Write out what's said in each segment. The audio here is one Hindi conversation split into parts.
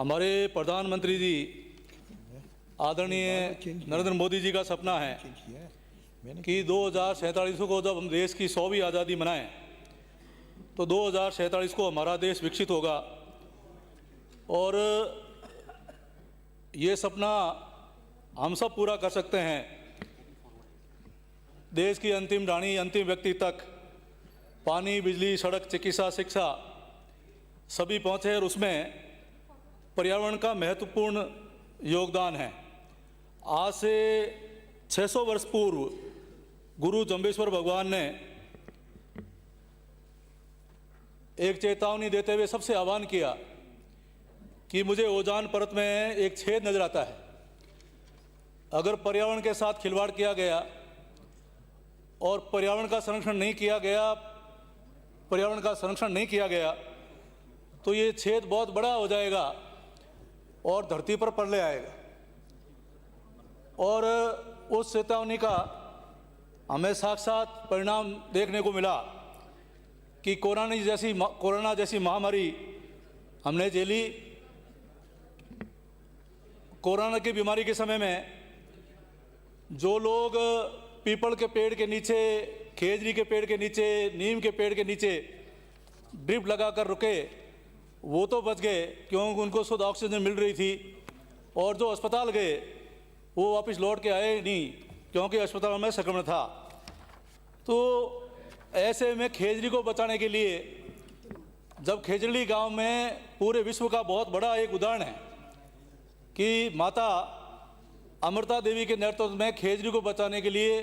हमारे प्रधानमंत्री जी आदरणीय नरेंद्र मोदी जी का सपना है कि 2047 को जब हम देश की 100वीं आज़ादी मनाएं तो 2047 को हमारा देश विकसित होगा। और ये सपना हम सब पूरा कर सकते हैं। देश की अंतिम रानी, अंतिम व्यक्ति तक पानी, बिजली, सड़क, चिकित्सा, शिक्षा सभी पहुँचे और उसमें पर्यावरण का महत्वपूर्ण योगदान है। आज से 600 वर्ष पूर्व गुरु जम्बेश्वर भगवान ने एक चेतावनी देते हुए सबसे आह्वान किया कि मुझे ओजान परत में एक छेद नजर आता है। अगर पर्यावरण के साथ खिलवाड़ किया गया और पर्यावरण का संरक्षण नहीं किया गया तो ये छेद बहुत बड़ा हो जाएगा और धरती पर प्रलय आएगा। और उस चेतावनी का हमें साक्षात परिणाम देखने को मिला कि कोरोना जैसी महामारी हमने झेली। कोरोना की बीमारी के समय में जो लोग पीपल के पेड़ के नीचे, खेजड़ी के पेड़ के नीचे, नीम के पेड़ के नीचे ड्रिप लगाकर रुके वो तो बच गए क्योंकि उनको शुद्ध ऑक्सीजन मिल रही थी। और जो अस्पताल गए वो वापस लौट के आए नहीं क्योंकि अस्पताल में संक्रमण था। तो ऐसे में खेजड़ी को बचाने के लिए, जब खेजड़ी गांव में पूरे विश्व का बहुत बड़ा एक उदाहरण है कि माता अमृता देवी के नेतृत्व में खेजड़ी को बचाने के लिए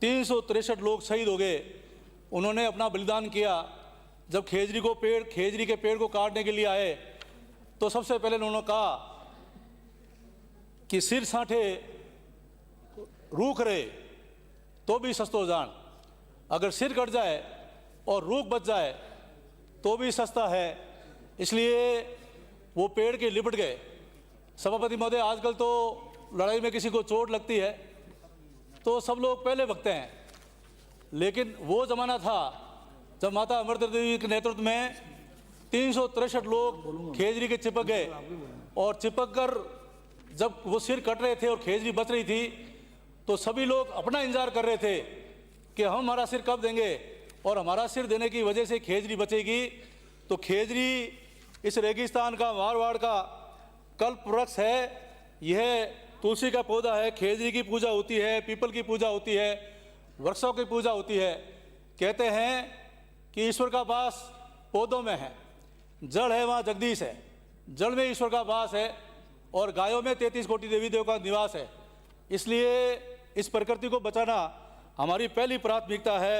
363 लोग शहीद हो गए। उन्होंने अपना बलिदान किया। जब खेजड़ी के पेड़ को काटने के लिए आए तो सबसे पहले उन्होंने कहा कि सिर साँठे रूख रहे तो भी सस्तो जान, अगर सिर कट जाए और रूख बच जाए तो भी सस्ता है। इसलिए वो पेड़ के लिपट गए। सभापति महोदय, आजकल तो लड़ाई में किसी को चोट लगती है तो सब लोग पहले भगते हैं, लेकिन वो ज़माना था जब माता अमृता देवी के नेतृत्व में 363 लोग खेजड़ी के चिपक गए। और चिपक कर जब वो सिर कट रहे थे और खेजड़ी बच रही थी तो सभी लोग अपना इंतजार कर रहे थे कि हम हमारा सिर कब देंगे, और हमारा सिर देने की वजह से खेजड़ी बचेगी। तो खेजड़ी इस रेगिस्तान का, मारवाड़ का कल्प वृक्ष है। यह तुलसी का पौधा है। खेजड़ी की पूजा होती है, पीपल की पूजा होती है, वृक्षों की पूजा होती है। कहते हैं कि ईश्वर का वास पौधों में है, जड़ है वहाँ जगदीश है, जड़ में ईश्वर का वास है और गायों में 33 कोटि देवी देव का निवास है। इसलिए इस प्रकृति को बचाना हमारी पहली प्राथमिकता है।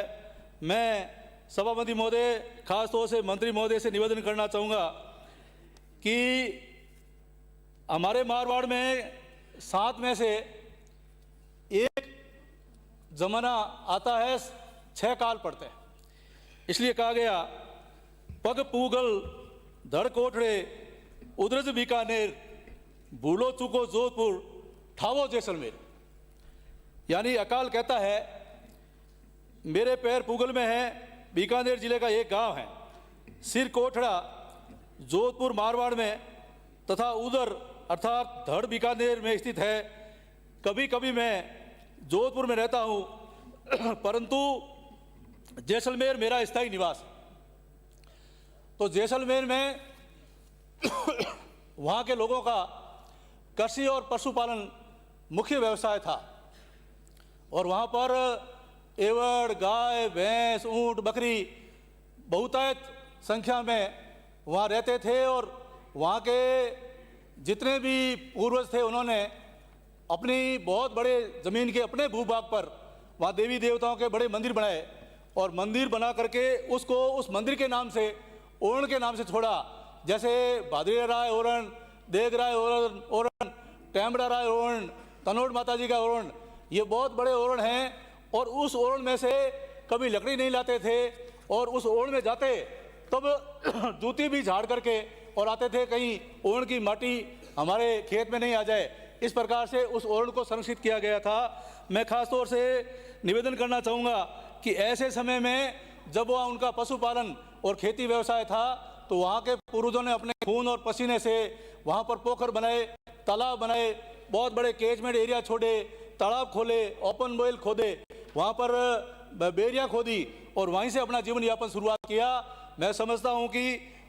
मैं सभापति महोदय, खास तौर से मंत्री महोदय से निवेदन करना चाहूँगा कि हमारे मारवाड़ में 7 में से एक जमाना आता है, 6 काल पड़ते हैं। इसलिए कहा गया पग पूगल धड़ कोठड़े उद्रज बीकानेर, भूलो चूको जोधपुर ठावो जैसलमेर। यानी अकाल कहता है मेरे पैर पूगल में है, बीकानेर जिले का एक गांव है, सिर कोठड़ा जोधपुर मारवाड़ में तथा उधर अर्थात धड़ बीकानेर में स्थित है। कभी कभी मैं जोधपुर में रहता हूँ परंतु जैसलमेर मेरा स्थायी निवास है। तो जैसलमेर में वहाँ के लोगों का कृषि और पशुपालन मुख्य व्यवसाय था और वहाँ पर एवड़, गाय, भैंस, ऊँट, बकरी बहुतायत संख्या में वहाँ रहते थे। और वहाँ के जितने भी पूर्वज थे उन्होंने अपनी बहुत बड़े ज़मीन के अपने भूभाग पर वहाँ देवी देवताओं के बड़े मंदिर बनाए और मंदिर बना करके उसको उस मंदिर के नाम से, ओरण के नाम से छोड़ा। जैसे भाद्री राय ओरण, देग राय ओरण, टेमड़ा राय ओरण, तनोड़ माता जी का ओरण, ये बहुत बड़े ओरण हैं। और उस ओरण में से कभी लकड़ी नहीं लाते थे और उस ओरण में जाते तब जूती भी झाड़ करके और आते थे, कहीं ओरण की माटी हमारे खेत में नहीं आ जाए। इस प्रकार से उस ओरण को संरक्षित किया गया था। मैं खास तौर से निवेदन करना चाहूँगा कि ऐसे समय में जब वह उनका पशुपालन और खेती व्यवसाय था तो वहाँ के पूर्वजों ने अपने खून और पसीने से वहाँ पर पोखर बनाए, तालाब बनाए, बहुत बड़े कैचमेंट एरिया छोड़े, तालाब खोले, ओपन वेल खोदे, वहाँ पर बेरिया खोदी और वहीं से अपना जीवन यापन शुरुआत किया। मैं समझता हूँ कि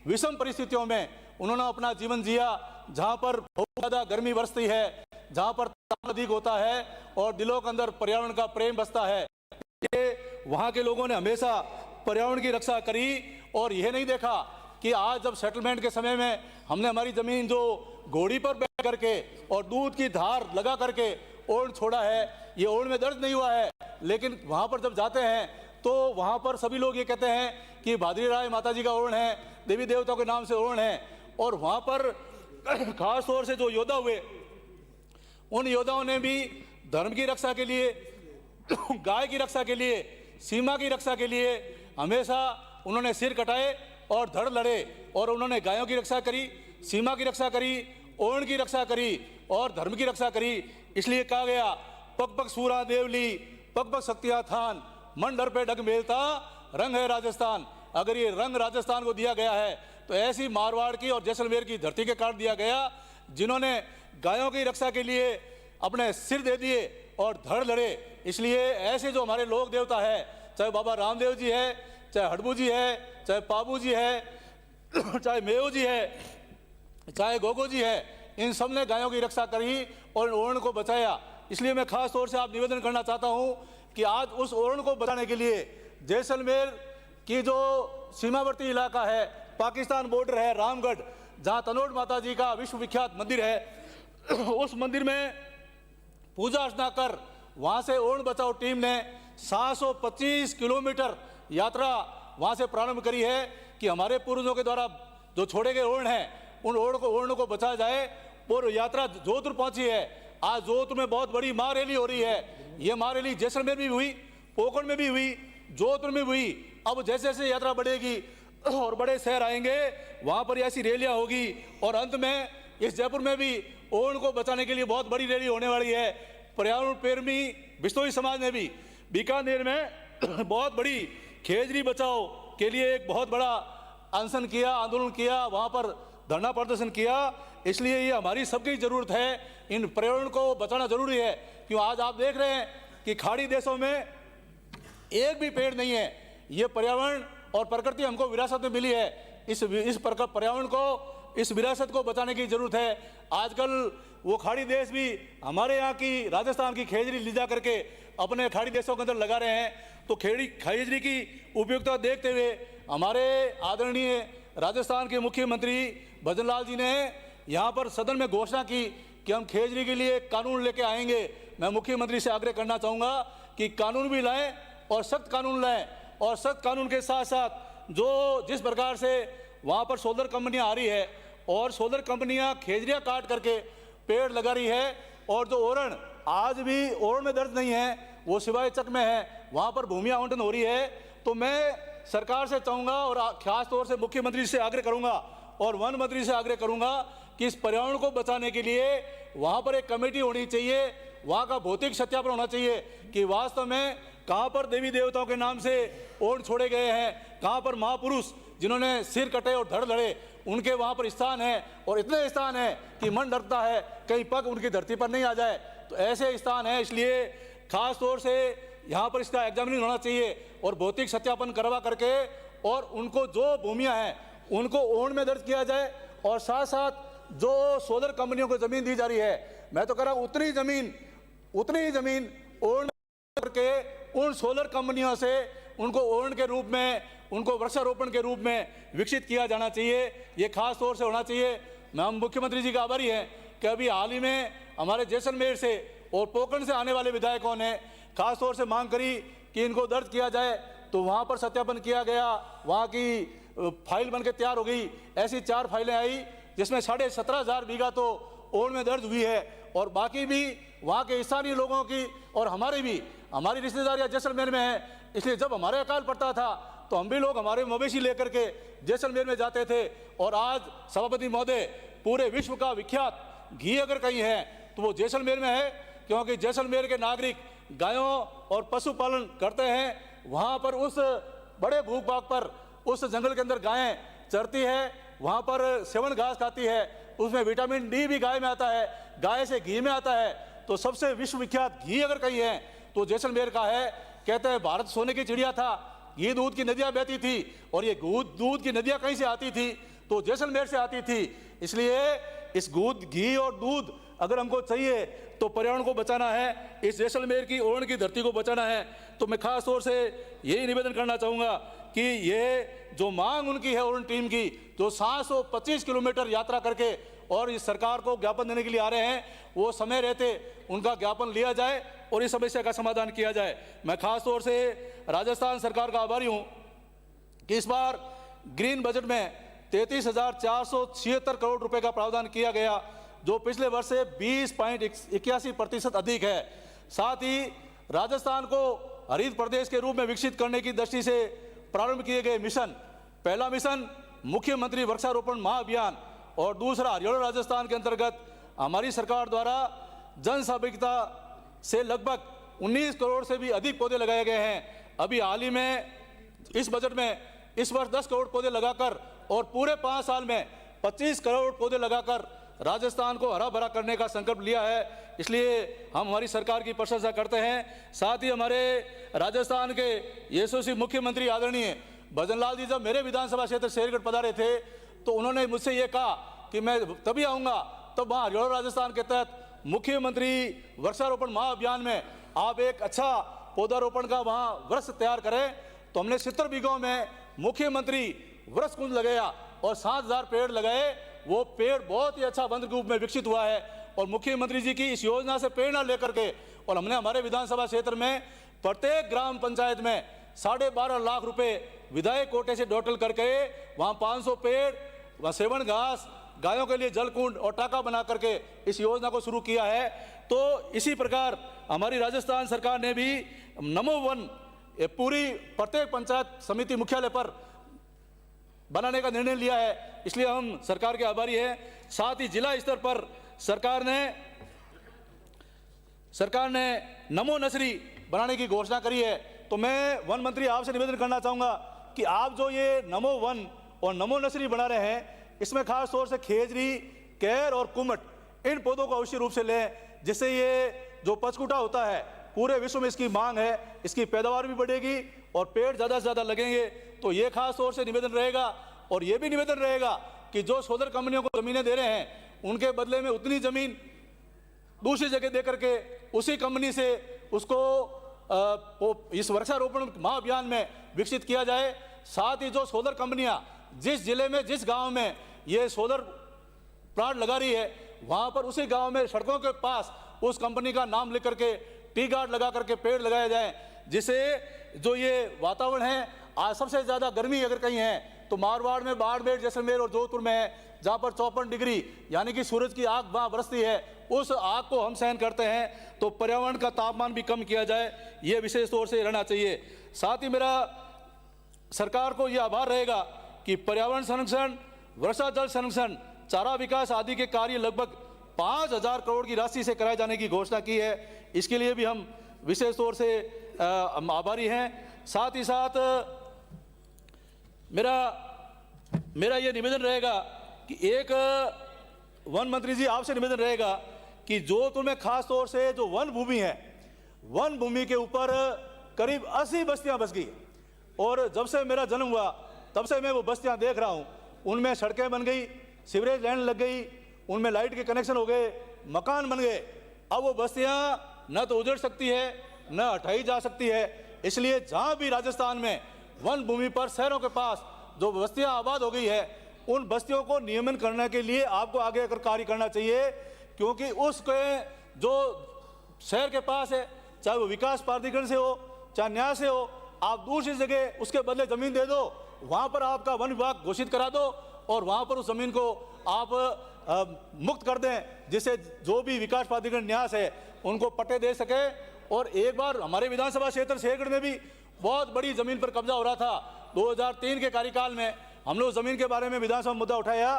विषम परिस्थितियों में उन्होंने अपना जीवन जिया, जहाँ पर बहुत ज़्यादा गर्मी बरसती है, जहाँ पर ताप अधिक होता है और दिलों के अंदर पर्यावरण का प्रेम बसता है। ये वहाँ के लोगों ने हमेशा पर्यावरण की रक्षा करी और यह नहीं देखा कि आज जब सेटलमेंट के समय में हमने हमारी ज़मीन जो घोड़ी पर बैठ करके और दूध की धार लगा करके ओढ़ छोड़ा है, ये ओढ़ में दर्द नहीं हुआ है, लेकिन वहाँ पर जब जाते हैं तो वहाँ पर सभी लोग ये कहते हैं कि भादरी राय माता जी का ओढ़ है, देवी देवताओं के नाम से ओढ़ है। और वहाँ पर खास तौर से जो योद्धा हुए, उन योद्धाओं ने भी धर्म की रक्षा के लिए, गाय की रक्षा के लिए, सीमा की रक्षा के लिए हमेशा उन्होंने सिर कटाए और धड़ लड़े और उन्होंने गायों की रक्षा करी, सीमा की रक्षा करी, ओण की रक्षा करी और धर्म की रक्षा करी। इसलिए कहा गया, पग पग सूरा देवली, पग पग शक्तियाँ थान, मन डर पे डग मेलता, रंग है राजस्थान। अगर ये रंग राजस्थान को दिया गया है तो ऐसी मारवाड़ की और जैसलमेर की धरती के काट दिया गया, जिन्होंने गायों की रक्षा के लिए अपने सिर दे दिए और धड़ लड़े। इसलिए ऐसे जो हमारे लोक देवता है, चाहे बाबा रामदेव जी है, चाहे हडबू जी है, चाहे पाबू जी है, चाहे मेऊ जी है, चाहे गोगो जी है, इन सब ने गायों की रक्षा करी और ओरण को बचाया। इसलिए मैं खास तौर से आप निवेदन करना चाहता हूं कि आज उस ओरण को बचाने के लिए जैसलमेर की जो सीमावर्ती इलाका है, पाकिस्तान बॉर्डर है, रामगढ़, जहां तनोट माता जी का विश्व विख्यात मंदिर है, उस मंदिर में पूजा अर्चना कर वहां से ओण बचाओ टीम ने 725 किलोमीटर यात्रा वहां से प्रारंभ करी है कि हमारे पूर्वजों के द्वारा जो छोड़े गए ओण हैं, उन ओरणों को बचाया जाए। और यात्रा जोधपुर पहुंची है। आज जोधपुर में बहुत बड़ी माँ रैली हो रही है। ये माँ रैली जैसलमेर में भी हुई, पोखरण में भी हुई, जोधपुर में हुई। अब जैसे जैसे यात्रा बढ़ेगी और बड़े शहर आएंगे, वहां पर ऐसी रैलियां होगी और अंत में इस जयपुर में भी ओण को बचाने के लिए बहुत बड़ी रैली होने वाली है। पर्यावरण प्रेमी बिश्नोई समाज ने भी बीकानेर में बहुत बड़ी खेजरी बचाओ के लिए एक बहुत बड़ा अनशन किया, आंदोलन किया, वहां पर धरना प्रदर्शन किया। इसलिए ये हमारी सबकी जरूरत है, इन पर्यावरण को बचाना जरूरी है। क्यों आज आप देख रहे हैं कि खाड़ी देशों में एक भी पेड़ नहीं है। ये पर्यावरण और प्रकृति हमको विरासत में मिली है। इस पर्यावरण को, इस विरासत को बचाने की जरूरत है। आजकल वो खाड़ी देश भी हमारे यहाँ की राजस्थान की खेजरी ले जा करके अपने खाड़ी देशों के अंदर लगा रहे हैं। तो खेजरी की उपयोगिता देखते हुए हमारे आदरणीय राजस्थान के मुख्यमंत्री भजनलाल जी ने यहाँ पर सदन में घोषणा की कि हम खेजरी के लिए कानून लेके आएंगे। मैं मुख्यमंत्री से आग्रह करना चाहूँगा कि कानून भी लाएं और सख्त कानून लाएं, और सख्त कानून के साथ साथ जिस प्रकार से वहाँ पर सोलर कंपनियाँ आ रही है और सोलर कंपनियाँ खेजरियाँ काट करके पेड़ लगा रही है, और जो ओरण आज भी ओरण में दर्द नहीं है, वो सिवाय चक में है, वहाँ पर भूमि आवंटन हो रही है। तो मैं सरकार से चाहूँगा और खास तौर से मुख्यमंत्री से आग्रह करूँगा और वन मंत्री से आग्रह करूँगा कि इस पर्यावरण को बचाने के लिए वहाँ पर एक कमेटी होनी चाहिए, वहाँ का भौतिक सत्यापन होना चाहिए कि वास्तव में कहाँ पर देवी देवताओं के नाम से ओढ़ छोड़े गए हैं, कहाँ पर महापुरुष जिन्होंने सिर कटे और धड़ लड़े उनके वहाँ पर स्थान है, और इतने स्थान है कि मन डरता है कहीं पग उनकी धरती पर नहीं आ जाए। तो ऐसे स्थान है, इसलिए खास तौर से यहाँ पर इसका एग्जामिनेशन होना चाहिए और भौतिक सत्यापन करवा करके और उनको जो भूमियाँ हैं उनको ओण में दर्ज किया जाए, और साथ साथ जो सोलर कंपनियों को ज़मीन दी जा रही है, मैं तो कह रहा हूँ उतनी ही ज़मीन ओण करके उन सोलर कंपनियों से उनको ओण के रूप में, उनको वृक्षारोपण के रूप में विकसित किया जाना चाहिए। ये खास तौर से होना चाहिए। हम मुख्यमंत्री जी का आभारी हैं कि अभी हाल ही में हमारे जैसलमेर से और पोखरण से आने वाले विधायकों ने खास तौर से मांग करी कि इनको दर्ज किया जाए, तो वहाँ पर सत्यापन किया गया, वहाँ की फाइल बनके तैयार हो गई। ऐसी 4 फाइलें आई जिसमें 17,500 बीघा तो ओण में दर्ज हुई है, और बाकी भी वहाँ के स्थानीय लोगों की और हमारी रिश्तेदारियाँ जैसलमेर में है। इसलिए जब हमारे अकाल पड़ता था तो हम भी लोग हमारे मवेशी लेकर के जैसलमेर में जाते थे। और आज सभापति महोदय, पूरे विश्व का विख्यात घी अगर कहीं है तो वो जैसलमेर में है, क्योंकि जैसलमेर के नागरिक गायों और पशुपालन करते हैं। वहाँ पर उस बड़े भूभाग पर, उस जंगल के अंदर गायें चरती है, वहाँ पर सेवन घास खाती है, उसमें विटामिन डी भी गाय में आता है, गाय से घी में आता है। तो सबसे विश्वविख्यात घी अगर कहीं है तो जैसलमेर का है। कहते हैं भारत सोने की चिड़िया था, ये दूध की नदियाँ बहती थी, और ये दूध की नदियाँ कहीं से आती थी तो जैसलमेर से आती थी। इसलिए इस घी और दूध अगर हमको चाहिए तो पर्यावरण को बचाना है, इस जैसलमेर की ओरण की धरती को बचाना है। तो मैं खास तौर से यही निवेदन करना चाहूँगा कि ये जो मांग उनकी है ओरण टीम की, जो 725 किलोमीटर यात्रा करके और इस सरकार को ज्ञापन देने के लिए आ रहे हैं, वो समय रहते उनका ज्ञापन लिया जाए और इस समस्या का समाधान किया जाए। मैं खास तौर से राजस्थान सरकार का आभारी हूँ कि इस बार ग्रीन बजट में 33,476 करोड़ रुपए का प्रावधान किया गया, जो पिछले वर्ष से 20.81% अधिक है। साथ ही राजस्थान को हरित प्रदेश के रूप में विकसित करने की दृष्टि से प्रारंभ किए गए मिशन, पहला मिशन मुख्यमंत्री वृक्षारोपण महाअभियान और दूसरा हरियाणा राजस्थान के अंतर्गत हमारी सरकार द्वारा जन सहभागिता से लगभग 19 करोड़ से भी अधिक पौधे लगाए गए हैं। अभी हाल ही में इस बजट में इस वर्ष 10 करोड़ पौधे लगाकर और पूरे 5 साल में 25 करोड़ पौधे लगाकर राजस्थान को हरा भरा करने का संकल्प लिया है। इसलिए हम हमारी सरकार की प्रशंसा करते हैं। साथ ही हमारे राजस्थान के यशस्वी मुख्यमंत्री आदरणीय भजनलाल जी जब मेरे विधानसभा क्षेत्र शेरगढ़ पधारे थे तो उन्होंने मुझसे ये कहा कि मैं तभी आऊँगा तब वहाँ हरियाणा राजस्थान के तहत मुख्यमंत्री वृक्षारोपण महाअभियान में आप एक अच्छा पौधारोपण का वहाँ वृक्ष तैयार करें। तो हमने 70 बीघों में मुख्यमंत्री वृक्ष कुंज लगाया और 7,000 पेड़ लगाए। वो पेड़ बहुत ही अच्छा वन रूप में विकसित हुआ है और मुख्यमंत्री जी की इस योजना से प्रेरणा लेकर के और हमने हमारे विधानसभा क्षेत्र में प्रत्येक ग्राम पंचायत में 12.5 लाख रुपए विधायक कोटे से टोटल करके वहाँ 500 पेड़, वहाँ सेवन घास, गायों के लिए जल कुंड और टाका बना करके इस योजना को शुरू किया है। तो इसी प्रकार हमारी राजस्थान सरकार ने भी नमो वन पूरी प्रत्येक पंचायत समिति मुख्यालय पर बनाने का निर्णय लिया है, इसलिए हम सरकार के आभारी हैं। साथ ही जिला स्तर पर सरकार ने नमो नर्सरी बनाने की घोषणा करी है। तो मैं वन मंत्री आपसे निवेदन करना चाहूँगा कि आप जो ये नमो वन और नमो नर्सरी बना रहे हैं, इसमें खास तौर से खेजरी, कैर और कुमट इन पौधों को अवश्य रूप से लें, जिससे ये जो पचकुटा होता है पूरे विश्व में इसकी मांग है, इसकी पैदावार भी बढ़ेगी और पेड़ ज़्यादा से ज़्यादा लगेंगे। तो ये खास तौर से निवेदन रहेगा। और ये भी निवेदन रहेगा कि जो सोलर कंपनियों को ज़मीनें दे रहे हैं उनके बदले में उतनी ज़मीन दूसरी जगह दे करके उसी कंपनी से उसको इस वृक्षारोपण महाअभियान में विकसित किया जाए। साथ ही जो सोलर कंपनियां जिस जिले में जिस गांव में ये सोलर प्लांट लगा रही है वहां पर उसी गांव में सड़कों के पास उस कंपनी का नाम लिख करके टी गार्ड लगा करके पेड़ लगाए जाएं, जिससे जो ये वातावरण है आज सबसे ज़्यादा गर्मी अगर कहीं है तो मारवाड़ में, बाड़मेर, जैसलमेर और जोधपुर में है, जहाँ पर 54 डिग्री यानी कि सूरज की आग वहाँ बरसती है, उस आग को हम सहन करते हैं। तो पर्यावरण का तापमान भी कम किया जाए, ये विशेष तौर से रहना चाहिए। साथ ही मेरा सरकार को यह आभार रहेगा कि पर्यावरण संरक्षण, वर्षा जल संरक्षण, चारा विकास आदि के कार्य लगभग 5,000 करोड़ की राशि से कराए जाने की घोषणा की है। इसके लिए भी हम विशेष तौर से हम आभारी हैं। साथ ही साथ मेरा ये निवेदन रहेगा कि एक वन मंत्री जी आपसे निवेदन रहेगा कि जोधपुर में खास तौर से जो वन भूमि है, वन भूमि के ऊपर करीब 80 बस्तियां बस गई और जब से मेरा जन्म हुआ तब से मैं वो बस्तियां देख रहा हूं। उनमें सड़कें बन गई, सीवरेज लाइन लग गई, उनमें लाइट के कनेक्शन हो गए, मकान बन गए। अब वो बस्तियां न तो उजड़ सकती है न हटाई जा सकती है। इसलिए जहां भी राजस्थान में वन भूमि पर शहरों के पास जो बस्तियां आबाद हो गई है उन बस्तियों को नियमन करने के लिए आपको आगे आकर कार्य करना चाहिए, क्योंकि उसके जो शहर के पास है, चाहे वो विकास प्राधिकरण से हो चाहे न्याय से हो, आप दूसरी जगह उसके बदले ज़मीन दे दो, वहाँ पर आपका वन विभाग घोषित करा दो और वहाँ पर उस ज़मीन को आप मुक्त कर दें, जिससे जो भी विकास प्राधिकरण न्यास है उनको पट्टे दे सके। और एक बार हमारे विधानसभा क्षेत्र शेरगढ़ में भी बहुत बड़ी ज़मीन पर कब्जा हो रहा था। 2003 के कार्यकाल में हम लोग ज़मीन के बारे में विधानसभा मुद्दा उठाया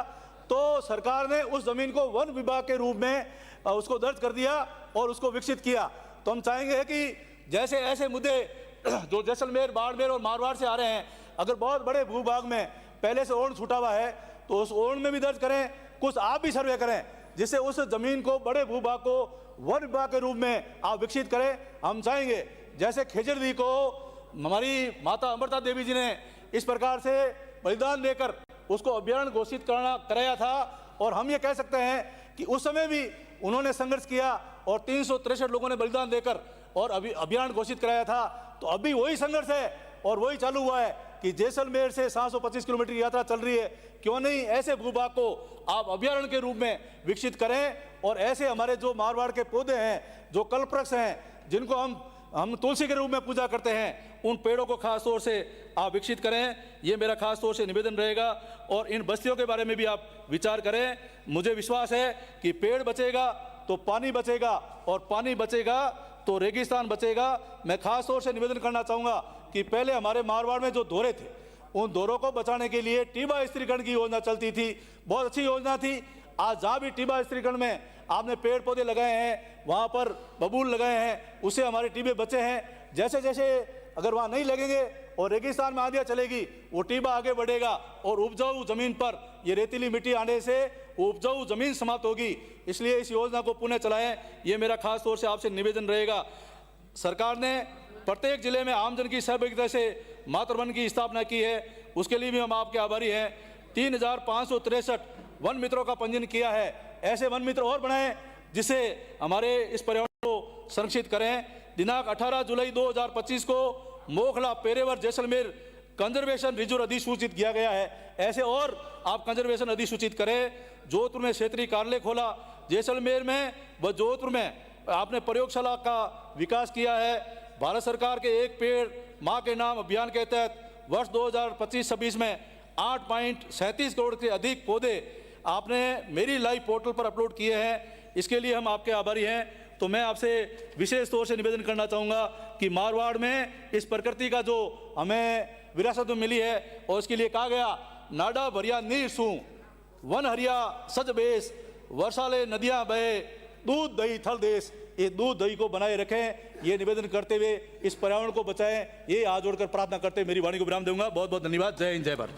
तो सरकार ने उस ज़मीन को वन विभाग के रूप में उसको दर्ज कर दिया और उसको विकसित किया। तो हम चाहेंगे कि जैसे ऐसे मुद्दे जो जैसलमेर, बाड़मेर और मारवाड़ से आ रहे हैं, अगर बहुत बड़े भूभाग में पहले से ओन छूटा हुआ है तो उस ओन में भी दर्ज करें, कुछ आप भी सर्वे करें जिससे उस जमीन को, बड़े भूभाग को वन विभाग के रूप में आप विकसित करें। हम चाहेंगे जैसे खेजड़दी को हमारी माता अमृता देवी जी ने इस प्रकार से बलिदान देकर उसको अभयारण्य घोषित कराया था, और हम ये कह सकते हैं कि उस समय भी उन्होंने संघर्ष किया और 363 लोगों ने बलिदान देकर और अभयारण्य घोषित कराया था। तो अभी वही संघर्ष है और वही चालू हुआ है कि जैसलमेर से 725 किलोमीटर की यात्रा चल रही है। क्यों नहीं ऐसे भूभाग को आप अभयारण्य के रूप में विकसित करें, और ऐसे हमारे जो मारवाड़ के पौधे हैं, जो कल्पवृक्ष हैं, जिनको हम तुलसी के रूप में पूजा करते हैं, उन पेड़ों को खास तौर से आप विकसित करें। ये मेरा खास तौर से निवेदन रहेगा। और इन बस्तियों के बारे में भी आप विचार करें। मुझे विश्वास है कि पेड़ बचेगा तो पानी बचेगा, और पानी बचेगा तो रेगिस्तान बचेगा। मैं खास तौर से निवेदन करना चाहूँगा कि पहले हमारे मारवाड़ में जो दौरे थे, उन दौरों को बचाने के लिए टीबा स्त्रीकरण की योजना चलती थी, बहुत अच्छी योजना थी। आज जहाँ भी टीबा स्त्रीकरण में आपने पेड़ पौधे लगाए हैं, वहाँ पर बबूल लगाए हैं, उससे हमारे टीबे बचे हैं। जैसे जैसे अगर वहाँ नहीं लगेंगे और रेगिस्तान में आंधियाँ चलेगी, वो टीबा आगे बढ़ेगा और उपजाऊ जमीन पर ये रेतीली मिट्टी आने से उपजाऊ जमीन समाप्त होगी। इसलिए इस योजना को पुनः चलाएं, ये मेरा खास तौर से आपसे निवेदन रहेगा। सरकार ने प्रत्येक जिले में आमजन की सहभागिता से मातृवन की स्थापना की है, उसके लिए भी हम आपके आभारी हैं। 3563 वन मित्रों का पंजीयन किया है। ऐसे वन मित्र और बनाएं जिससे हमारे इस पर्यावरण को संरक्षित करें। दिनांक 18 जुलाई 2025 को मोखला पेरेवर जैसलमेर कंजर्वेशन रिजर्व अधिसूचित किया गया है। ऐसे और आप कंजर्वेशन अधिसूचित करें। जोधपुर में क्षेत्रीय कार्यालय खोला, जैसलमेर में व जोधपुर में आपने प्रयोगशाला का विकास किया है। भारत सरकार के एक पेड़ माँ के नाम अभियान के तहत वर्ष 2025-26 में 8.37 करोड़ से अधिक पौधे आपने मेरी लाइव पोर्टल पर अपलोड किए हैं। इसके लिए हम आपके आभारी हैं। तो मैं आपसे विशेष तौर से निवेदन करना चाहूँगा कि मारवाड़ में इस प्रकृति का जो हमें विरासत में मिली है, और इसके लिए कहा गया नाडा भरिया नीर सूं, वन हरिया सज बेस, वर्षाले नदियाँ बहे, दूध दही थल देश। ये दूध दही को बनाए रखें, ये निवेदन करते हुए इस पर्यावरण को बचाएं, ये हाथ जोड़कर प्रार्थना करते मेरी वाणी को विराम दूंगा। बहुत बहुत धन्यवाद। जय हिंद, जय भारत।